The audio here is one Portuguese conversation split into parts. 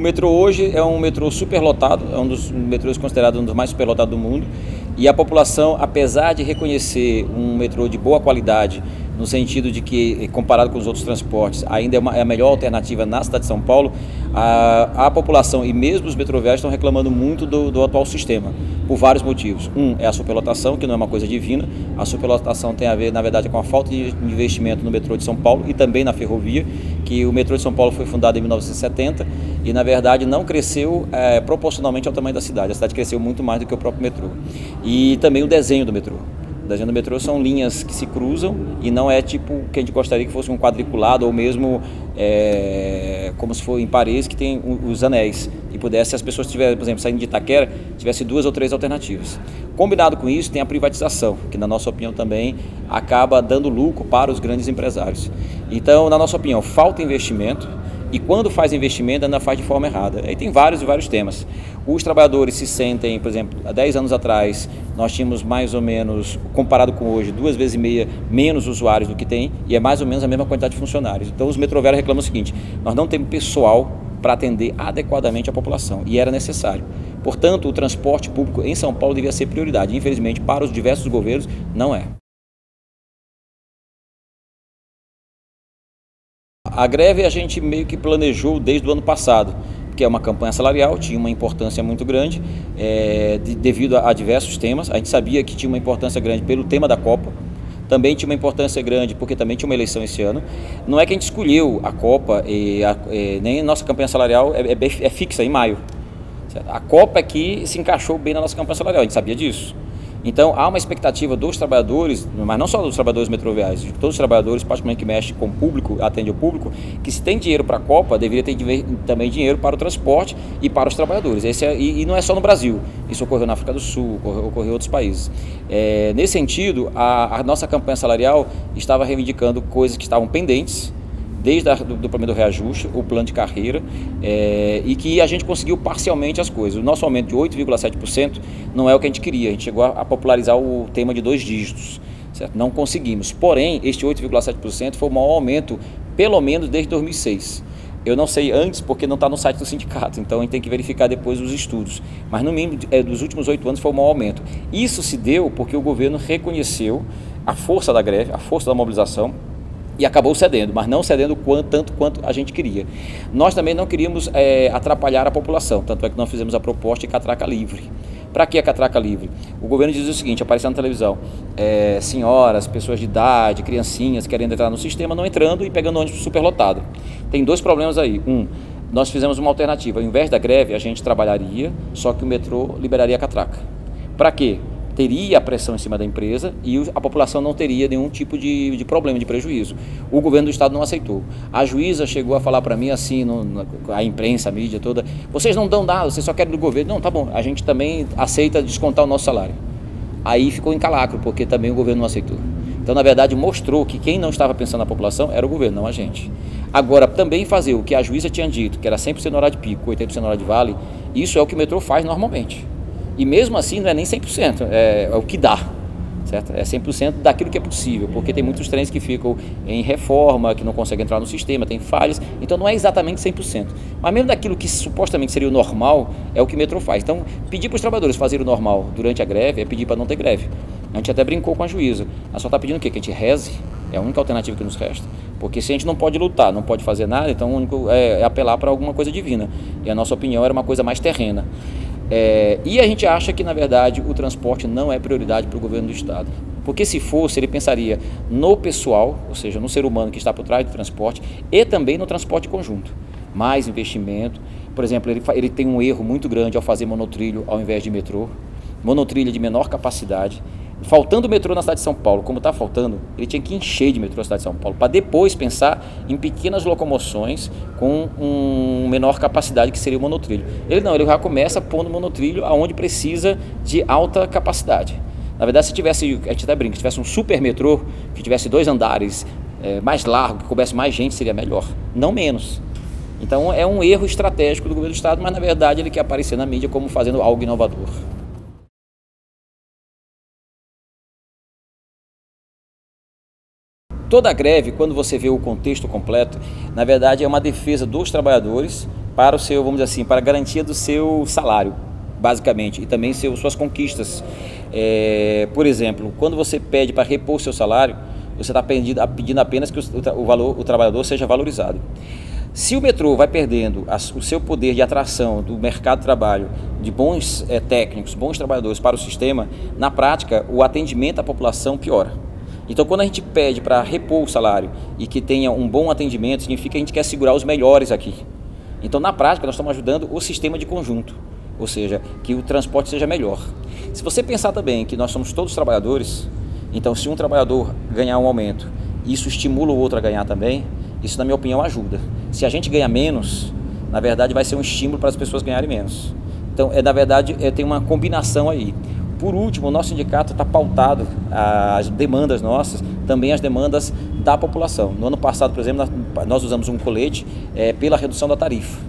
metrô hoje é um metrô superlotado, é um dos metrôs considerado um dos mais superlotados do mundo, e a população, apesar de reconhecer um metrô de boa qualidade, no sentido de que, comparado com os outros transportes, ainda é a melhor alternativa na cidade de São Paulo, a população e mesmo os metroviários estão reclamando muito do atual sistema, por vários motivos. Um é a superlotação, que não é uma coisa divina. A superlotação tem a ver, na verdade, com a falta de investimento no metrô de São Paulo e também na ferrovia, que o metrô de São Paulo foi fundado em 1970 e, na verdade, não cresceu proporcionalmente ao tamanho da cidade. A cidade cresceu muito mais do que o próprio metrô. E também o desenho do metrô. O desenho do metrô são linhas que se cruzam e não é tipo o que a gente gostaria que fosse um quadriculado ou mesmo como se for em Paris, que tem os anéis e pudesse, as pessoas tivessem, por exemplo, saindo de Itaquera, tivesse 2 ou 3 alternativas. Combinado com isso, tem a privatização, que na nossa opinião também acaba dando lucro para os grandes empresários. Então, na nossa opinião, falta investimento. E quando faz investimento, ainda faz de forma errada. Aí tem vários e vários temas. Os trabalhadores se sentem, por exemplo, há 10 anos atrás, nós tínhamos mais ou menos, comparado com hoje, 2,5 vezes menos usuários do que tem, e é mais ou menos a mesma quantidade de funcionários. Então os metroviários reclamam o seguinte: nós não temos pessoal para atender adequadamente a população, e era necessário. Portanto, o transporte público em São Paulo devia ser prioridade. Infelizmente, para os diversos governos, não é. A greve a gente meio que planejou desde o ano passado, porque é uma campanha salarial, tinha uma importância muito grande devido a diversos temas. A gente sabia que tinha uma importância grande pelo tema da Copa, também tinha uma importância grande porque também tinha uma eleição esse ano. Não é que a gente escolheu a Copa, nem a nossa campanha salarial é fixa em maio. Certo? A Copa é que se encaixou bem na nossa campanha salarial, a gente sabia disso. Então há uma expectativa dos trabalhadores, mas não só dos trabalhadores metroviários, de todos os trabalhadores, particularmente que mexem com o público, atende o público, que se tem dinheiro para a Copa, deveria ter também dinheiro para o transporte e para os trabalhadores. E não é só no Brasil, isso ocorreu na África do Sul, ocorreu em outros países. Nesse sentido, a nossa campanha salarial estava reivindicando coisas que estavam pendentes, desde do primeiro reajuste, o plano de carreira, e que a gente conseguiu parcialmente as coisas. O nosso aumento de 8,7% não é o que a gente queria, a gente chegou a popularizar o tema de 2 dígitos, certo? Não conseguimos, porém, este 8,7% foi o maior aumento, pelo menos desde 2006. Eu não sei antes, porque não está no site do sindicato, então a gente tem que verificar depois os estudos. Mas no mínimo, dos últimos 8 anos foi o maior aumento. Isso se deu porque o governo reconheceu a força da greve, a força da mobilização, e acabou cedendo, mas não cedendo tanto quanto a gente queria. Nós também não queríamos atrapalhar a população, tanto é que nós fizemos a proposta de catraca livre. Para que a catraca livre? O governo diz o seguinte, apareceu na televisão: senhoras, pessoas de idade, criancinhas querendo entrar no sistema, não entrando e pegando ônibus superlotado. Tem 2 problemas aí. Nós fizemos uma alternativa, ao invés da greve a gente trabalharia, só que o metrô liberaria a catraca. Para quê? Teria a pressão em cima da empresa e a população não teria nenhum tipo de problema, de prejuízo. O governo do estado não aceitou. A juíza chegou a falar para mim assim, a imprensa, a mídia toda: vocês não dão nada, vocês só querem do governo. Não, tá bom, a gente também aceita descontar o nosso salário. Aí ficou em calacro, porque também o governo não aceitou. Então, na verdade, mostrou que quem não estava pensando na população era o governo, não a gente. Agora, também fazer o que a juíza tinha dito, que era 100% no horário de pico, 80% no horário de vale, isso é o que o metrô faz normalmente. E mesmo assim não é nem 100%, é o que dá, certo? É 100% daquilo que é possível, porque tem muitos trens que ficam em reforma, que não conseguem entrar no sistema, tem falhas, então não é exatamente 100%. Mas mesmo daquilo que supostamente seria o normal, é o que o metrô faz. Então, pedir para os trabalhadores fazerem o normal durante a greve é pedir para não ter greve. A gente até brincou com a juíza. Ela só está pedindo o quê? Que a gente reze, é a única alternativa que nos resta. Porque se a gente não pode lutar, não pode fazer nada, então o único é apelar para alguma coisa divina. E a nossa opinião era uma coisa mais terrena. E a gente acha que, na verdade, o transporte não é prioridade para o governo do estado. Porque se fosse, ele pensaria no pessoal, ou seja, no ser humano que está por trás do transporte, e também no transporte conjunto. Mais investimento. Por exemplo, ele tem um erro muito grande ao fazer monotrilho ao invés de metrô. Monotrilho de menor capacidade. Faltando metrô na cidade de São Paulo, como está faltando, ele tinha que encher de metrô na cidade de São Paulo, para depois pensar em pequenas locomoções com menor capacidade, que seria o monotrilho. Ele já começa pondo monotrilho aonde precisa de alta capacidade. Na verdade, se tivesse, a gente até brinca, se tivesse um super metrô, que tivesse 2 andares, mais largo, que coubesse mais gente, seria melhor, não menos. Então é um erro estratégico do governo do estado, mas na verdade ele quer aparecer na mídia como fazendo algo inovador. Toda a greve, quando você vê o contexto completo, na verdade é uma defesa dos trabalhadores para o seu, vamos dizer assim, para a garantia do seu salário, basicamente, e também suas conquistas. Por exemplo, quando você pede para repor seu salário, você está pedindo apenas que o trabalhador seja valorizado. Se o metrô vai perdendo o seu poder de atração do mercado de trabalho, de bons técnicos, bons trabalhadores para o sistema, na prática o atendimento à população piora. Então, quando a gente pede para repor o salário e que tenha um bom atendimento, significa que a gente quer segurar os melhores aqui. Então, na prática, nós estamos ajudando o sistema de conjunto, ou seja, que o transporte seja melhor. Se você pensar também que nós somos todos trabalhadores, então se um trabalhador ganhar um aumento, isso estimula o outro a ganhar também, isso, na minha opinião, ajuda. Se a gente ganha menos, na verdade vai ser um estímulo para as pessoas ganharem menos. Então, na verdade, tem uma combinação aí. Por último, o nosso sindicato está pautado, as demandas nossas, também as demandas da população. No ano passado, por exemplo, nós usamos um colete pela redução da tarifa.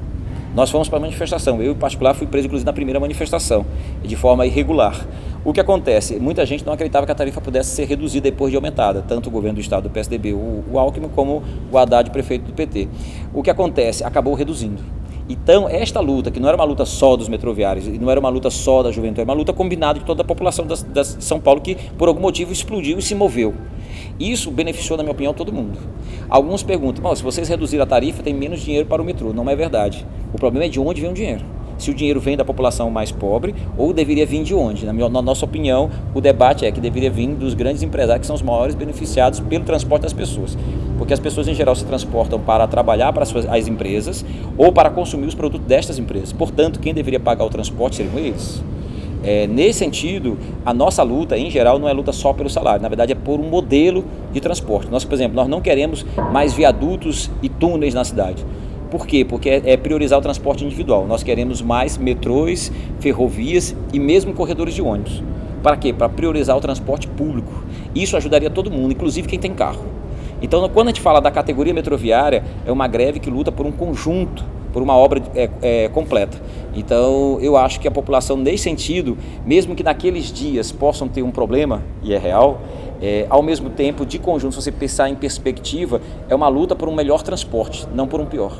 Nós fomos para a manifestação, eu em particular fui preso inclusive na primeira manifestação, de forma irregular. O que acontece? Muita gente não acreditava que a tarifa pudesse ser reduzida depois de aumentada, tanto o governo do estado do PSDB, o Alckmin, como o Haddad, prefeito do PT. O que acontece? Acabou reduzindo. Então, esta luta, que não era uma luta só dos metroviários, e não era uma luta só da juventude, era uma luta combinada de toda a população de São Paulo, que por algum motivo explodiu e se moveu. Isso beneficiou, na minha opinião, todo mundo. Alguns perguntam, se vocês reduzirem a tarifa, tem menos dinheiro para o metrô. Não é verdade. O problema é de onde vem o dinheiro. Se o dinheiro vem da população mais pobre ou deveria vir de onde? Na nossa opinião, o debate é que deveria vir dos grandes empresários, que são os maiores beneficiados pelo transporte das pessoas. Porque as pessoas, em geral, se transportam para trabalhar para as empresas ou para consumir os produtos destas empresas. Portanto, quem deveria pagar o transporte seriam eles. Nesse sentido, a nossa luta, em geral, não é luta só pelo salário, na verdade é por um modelo de transporte. Nós, por exemplo, nós não queremos mais viadutos e túneis na cidade. Por quê? Porque é priorizar o transporte individual. Nós queremos mais metrôs, ferrovias e mesmo corredores de ônibus. Para quê? Para priorizar o transporte público. Isso ajudaria todo mundo, inclusive quem tem carro. Então, quando a gente fala da categoria metroviária, é uma greve que luta por um conjunto, por uma obra completa. Então, eu acho que a população, nesse sentido, mesmo que naqueles dias possam ter um problema, e é real, ao mesmo tempo, de conjunto, se você pensar em perspectiva, é uma luta por um melhor transporte, não por um pior.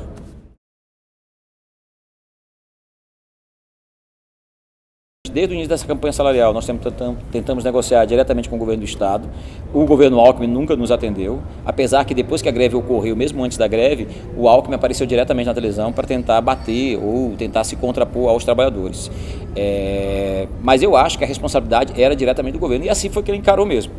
Desde o início dessa campanha salarial, nós tentamos negociar diretamente com o governo do estado. O governo Alckmin nunca nos atendeu, apesar que depois que a greve ocorreu, mesmo antes da greve, o Alckmin apareceu diretamente na televisão para tentar bater ou tentar se contrapor aos trabalhadores. Mas eu acho que a responsabilidade era diretamente do governo, e assim foi que ele encarou mesmo,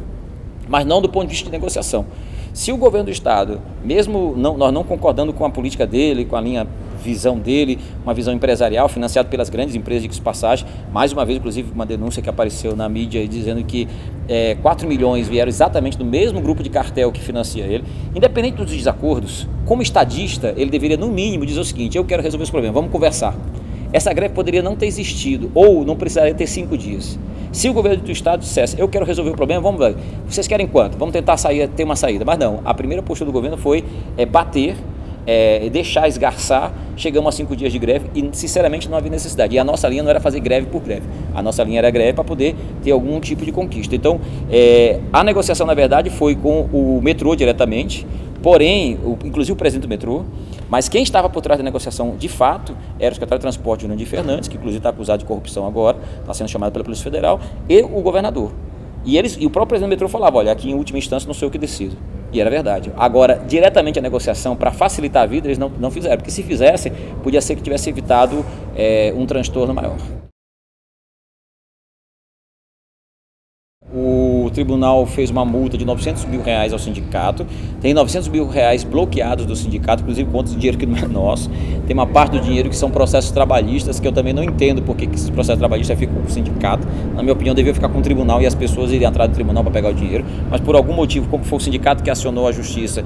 mas não do ponto de vista de negociação. Se o governo do estado, mesmo nós não concordando com a política dele, com a visão dele, uma visão empresarial financiada pelas grandes empresas de passagem, mais uma vez, inclusive, uma denúncia que apareceu na mídia dizendo que 4 milhões vieram exatamente do mesmo grupo de cartel que financia ele. Independente dos desacordos, como estadista, ele deveria, no mínimo, dizer o seguinte: eu quero resolver esse problema, vamos conversar. Essa greve poderia não ter existido, ou não precisaria ter 5 dias. Se o governo do estado dissesse, eu quero resolver o problema, vamos ver, vocês querem quanto? Vamos tentar ter uma saída. Mas não, a primeira postura do governo foi bater, deixar esgarçar. Chegamos a 5 dias de greve e, sinceramente, não havia necessidade. E a nossa linha não era fazer greve por greve. A nossa linha era greve para poder ter algum tipo de conquista. Então, a negociação, na verdade, foi com o metrô diretamente, porém, inclusive o presidente do metrô, mas quem estava por trás da negociação, de fato, era o secretário de Transporte, Jurandir Fernandes, que inclusive está acusado de corrupção agora, está sendo chamado pela Polícia Federal, e o governador. E o próprio presidente do metrô falava, olha, aqui em última instância não sou eu que decido. E era verdade. Agora, diretamente a negociação, para facilitar a vida, eles não fizeram, porque se fizessem, podia ser que tivesse evitado um transtorno maior. O tribunal fez uma multa de R$900 mil ao sindicato, tem R$900 mil bloqueados do sindicato, inclusive contas de dinheiro que não é nosso. Tem uma parte do dinheiro que são processos trabalhistas, que eu também não entendo porque que esses processos trabalhistas ficam com o sindicato. Na minha opinião, devia ficar com o tribunal e as pessoas iriam atrás do tribunal para pegar o dinheiro, mas por algum motivo, como foi o sindicato que acionou a justiça,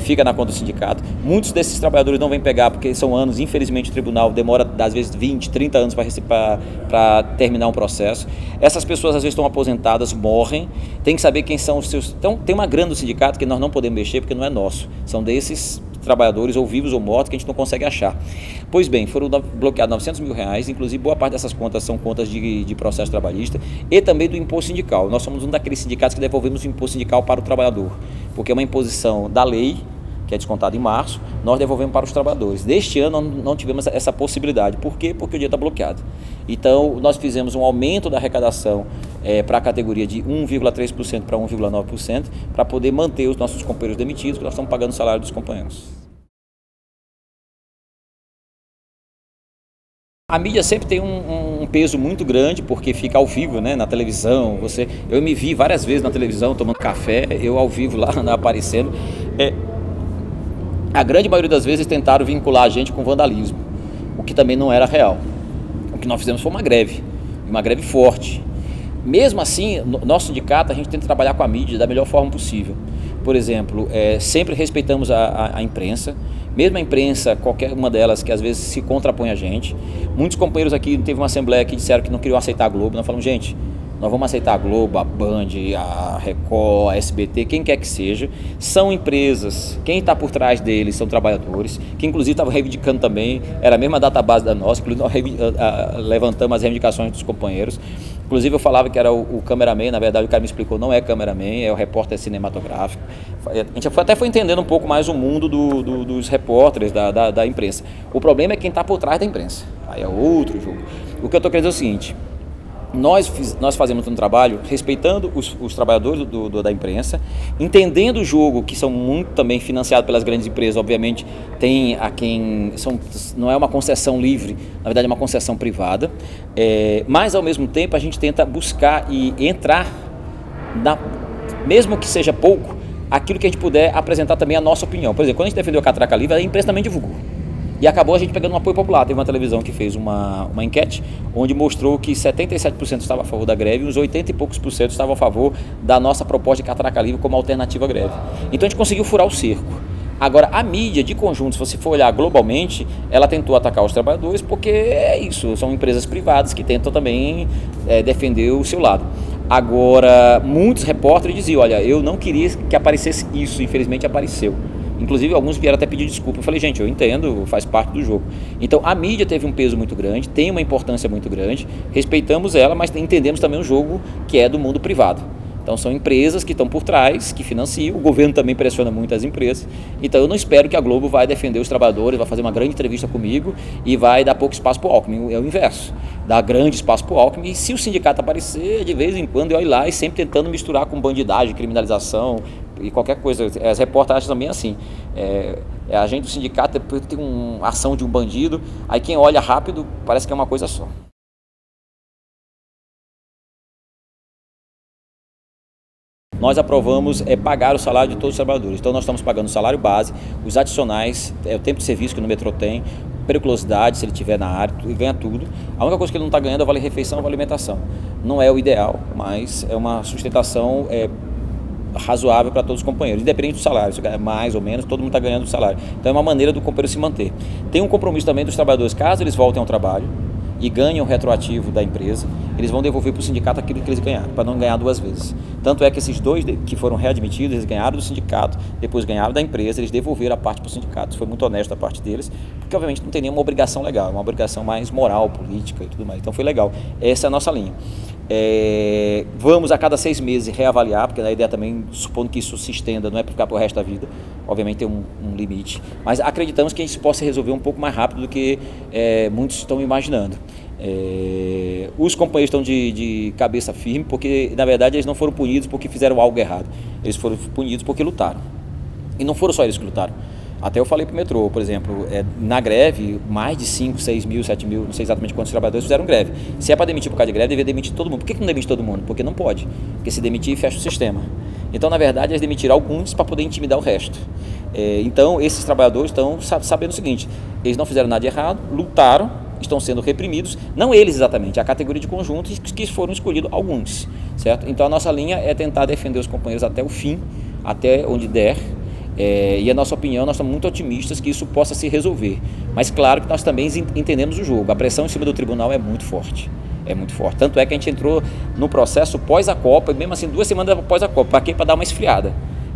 fica na conta do sindicato. Muitos desses trabalhadores não vêm pegar porque são anos, infelizmente o tribunal demora às vezes 20, 30 anos para terminar um processo. Essas pessoas às vezes estão aposentadas, morrem, tem que saber quem são os seus. Então, tem uma grana do sindicato que nós não podemos mexer porque não é nosso, são desses trabalhadores ou vivos ou mortos que a gente não consegue achar. Pois bem, foram bloqueados R$900 mil, inclusive boa parte dessas contas são contas de processo trabalhista e também do imposto sindical. Nós somos um daqueles sindicatos que devolvemos o imposto sindical para o trabalhador, porque é uma imposição da lei, que é descontado em março, nós devolvemos para os trabalhadores. Deste ano não tivemos essa possibilidade. Por quê? Porque o dia está bloqueado. Então, nós fizemos um aumento da arrecadação para a categoria de 1,3% para 1,9%, para poder manter os nossos companheiros demitidos, que nós estamos pagando o salário dos companheiros. A mídia sempre tem um peso muito grande, porque fica ao vivo, né, na televisão. Eu me vi várias vezes na televisão tomando café, eu ao vivo lá aparecendo. A grande maioria das vezes tentaram vincular a gente com vandalismo, o que também não era real. O que nós fizemos foi uma greve forte. Mesmo assim, nosso sindicato, a gente tenta trabalhar com a mídia da melhor forma possível. Por exemplo, sempre respeitamos a imprensa, mesmo a imprensa, qualquer uma delas que às vezes se contrapõe a gente. Muitos companheiros aqui, teve uma assembleia que disseram que não queriam aceitar a Globo. Nós falamos, gente, nós vamos aceitar a Globo, a Band, a Record, a SBT, quem quer que seja. São empresas, quem está por trás deles são trabalhadores, que inclusive estavam reivindicando também, era a mesma database da nossa, inclusive nós levantamos as reivindicações dos companheiros. Inclusive eu falava que era o cameraman, na verdade o cara me explicou, não é cameraman, é o repórter cinematográfico. A gente até foi entendendo um pouco mais o mundo dos repórteres, da imprensa. O problema é quem está por trás da imprensa, aí é outro jogo. O que eu estou querendo dizer é o seguinte: nós fazemos um trabalho respeitando os trabalhadores da imprensa, entendendo o jogo, que são muito também financiados pelas grandes empresas, obviamente tem não é uma concessão livre, na verdade é uma concessão privada, mas ao mesmo tempo a gente tenta buscar e entrar, mesmo que seja pouco, aquilo que a gente puder apresentar também a nossa opinião. Por exemplo, quando a gente defendeu a catraca livre, a imprensa também divulgou. E acabou a gente pegando um apoio popular. Teve uma televisão que fez uma enquete onde mostrou que 77% estava a favor da greve e uns 80 e poucos por cento estavam a favor da nossa proposta de catraca livre como alternativa à greve. Então a gente conseguiu furar o cerco. Agora, a mídia de conjunto, se você for olhar globalmente, ela tentou atacar os trabalhadores porque é isso, são empresas privadas que tentam também defender o seu lado. Agora, muitos repórteres diziam, olha, eu não queria que aparecesse isso, infelizmente apareceu. Inclusive, alguns vieram até pedir desculpa. Eu falei, gente, eu entendo, faz parte do jogo. Então, a mídia teve um peso muito grande, tem uma importância muito grande, respeitamos ela, mas entendemos também o jogo que é do mundo privado. Então, são empresas que estão por trás, que financiam, o governo também pressiona muito as empresas. Então, eu não espero que a Globo vai defender os trabalhadores, vai fazer uma grande entrevista comigo e vai dar pouco espaço para o Alckmin. É o inverso, dá grande espaço para o Alckmin. E se o sindicato aparecer, de vez em quando eu ir lá e sempre tentando misturar com bandidagem, criminalização e qualquer coisa. As reportagens também assim. A gente do sindicato tem uma ação de um bandido, aí quem olha rápido parece que é uma coisa só. Nós aprovamos pagar o salário de todos os trabalhadores. Então nós estamos pagando o salário base, os adicionais, o tempo de serviço que no metrô tem, periculosidade, se ele estiver na área, ele ganha tudo. A única coisa que ele não está ganhando é o vale-refeição, vale-alimentação. Não é o ideal, mas é uma sustentação razoável para todos os companheiros, independente do salário, se ganha mais ou menos, todo mundo está ganhando o salário. Então é uma maneira do companheiro se manter. Tem um compromisso também dos trabalhadores, caso eles voltem ao trabalho e ganhem o retroativo da empresa, eles vão devolver para o sindicato aquilo que eles ganharam, para não ganhar duas vezes. Tanto é que esses dois que foram readmitidos, eles ganharam do sindicato, depois ganharam da empresa, eles devolveram a parte para o sindicato. Isso foi muito honesto da parte deles, porque obviamente não tem nenhuma obrigação legal, é uma obrigação mais moral, política e tudo mais. Então foi legal. Essa é a nossa linha. Vamos a cada 6 meses reavaliar, porque a ideia também, supondo que isso se estenda, não é para ficar para o resto da vida, obviamente tem um limite, mas acreditamos que isso possa resolver um pouco mais rápido do que muitos estão imaginando. Os companheiros estão de cabeça firme, porque na verdade eles não foram punidos porque fizeram algo errado, eles foram punidos porque lutaram, e não foram só eles que lutaram. Até eu falei para o metrô, por exemplo, na greve, mais de 5, 6 mil, 7 mil, não sei exatamente quantos trabalhadores fizeram greve. Se é para demitir por causa de greve, deveria demitir todo mundo. Por que não demite todo mundo? Porque não pode. Porque se demitir, fecha o sistema. Então, na verdade, eles demitiram alguns para poder intimidar o resto. Então, esses trabalhadores estão sabendo o seguinte, eles não fizeram nada de errado, lutaram, estão sendo reprimidos, não eles exatamente, a categoria de conjuntos que foram escolhidos alguns, certo? Então, a nossa linha é tentar defender os companheiros até o fim, até onde der. E a nossa opinião, nós estamos muito otimistas que isso possa se resolver. Mas claro que nós também entendemos o jogo. A pressão em cima do tribunal é muito forte. É muito forte. Tanto é que a gente entrou no processo pós a Copa, e mesmo assim 2 semanas após a Copa. Para quê? Para dar uma esfriada.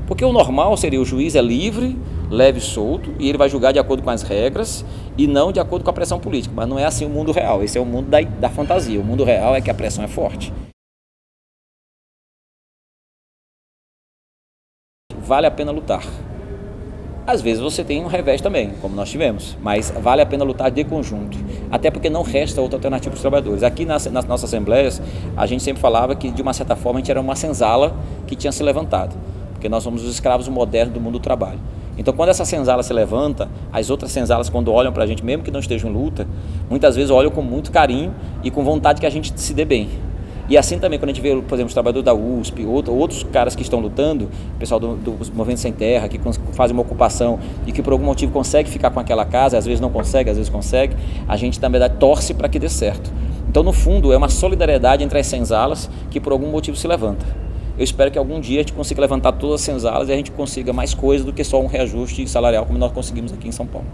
Porque o normal seria o juiz é livre, leve e solto, e ele vai julgar de acordo com as regras e não de acordo com a pressão política. Mas não é assim o mundo real. Esse é o mundo da fantasia. O mundo real é que a pressão é forte. Vale a pena lutar. Às vezes você tem um revés também, como nós tivemos, mas vale a pena lutar de conjunto, até porque não resta outra alternativa para os trabalhadores. Aqui nas nossas assembleias, a gente sempre falava que, de uma certa forma, a gente era uma senzala que tinha se levantado, porque nós somos os escravos modernos do mundo do trabalho. Então, quando essa senzala se levanta, as outras senzalas, quando olham para a gente, mesmo que não estejam em luta, muitas vezes olham com muito carinho e com vontade que a gente se dê bem. E assim também, quando a gente vê, por exemplo, os trabalhadores da USP, outros caras que estão lutando, o pessoal do Movimento Sem Terra, que fazem uma ocupação e que por algum motivo consegue ficar com aquela casa, às vezes não consegue, às vezes consegue, a gente também torce para que dê certo. Então, no fundo, é uma solidariedade entre as senzalas que por algum motivo se levanta. Eu espero que algum dia a gente consiga levantar todas as senzalas e a gente consiga mais coisas do que só um reajuste salarial como nós conseguimos aqui em São Paulo.